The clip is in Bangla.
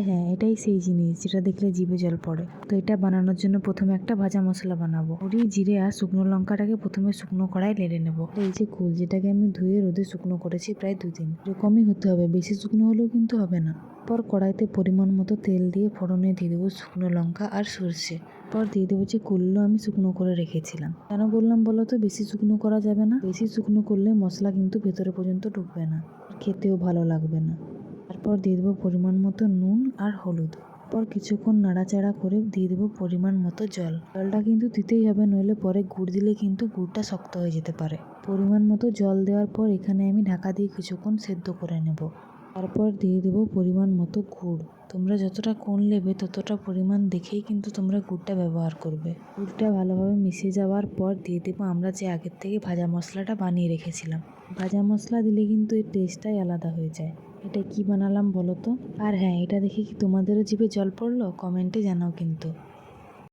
হ্যাঁ, এটাই সেই জিনিস যেটা দেখলে জিভে জল পড়ে। তো এটা বানানোর জন্য প্রথমে একটা ভাজা মশলা বানাবো। ওরই জিরে আর শুকনো লঙ্কাটাকে প্রথমে শুকনো কড়াই নেড়ে নেবো। এই যে কুল, যেটাকে আমি ধুয়ে রোদে শুকনো করেছি প্রায় 2 দিন, এরকমই হতে হবে, বেশি শুকনো হলেও কিন্তু হবে না। পর কড়াইতে পরিমাণ মতো তেল দিয়ে ফোড়নে দিয়ে দেবো শুকনো লঙ্কা আর সর্ষে। পর দিয়ে দেবো যে কুলগুলো আমি শুকনো করে রেখেছিলাম। কেন বললাম বলো তো, বেশি শুকনো করা যাবে না, বেশি শুকনো করলে মশলা কিন্তু ভেতরে পর্যন্ত ঢুকবে না, খেতেও ভালো লাগবে না। তারপর দিয়ে দেবো পরিমাণ মতো নুন আর হলুদ। পর কিছুক্ষণ নাড়াচাড়া করে দিয়ে দেবো পরিমাণ মতো জল। জলটা কিন্তু দিতেই হবে, নইলে পরে গুড় দিলে কিন্তু গুড়টা শক্ত হয়ে যেতে পারে। পরিমাণ মতো জল দেওয়ার পর এখানে আমি ঢাকা দিয়ে কিছুক্ষণ সেদ্ধ করে নেব। তারপর দিয়ে দেবো পরিমাণ মতো গুড়। তোমরা যতটা কোন নেবে ততটা পরিমাণ দেখেই কিন্তু তোমরা গুড়টা ব্যবহার করবে। গুড়টা ভালোভাবে মিশে যাওয়ার পর দিয়ে দেবো আমরা যে আগের থেকে ভাজা মশলাটা বানিয়ে রেখেছিলাম। ভাজা মশলা দিলে কিন্তু এর টেস্টটাই আলাদা হয়ে যায়। এটা কি বানালাম বলো তো? আর হ্যাঁ, এটা দেখে কি তোমাদেরও জিভে জল পড়লো? কমেন্টে জানাও কিন্তু।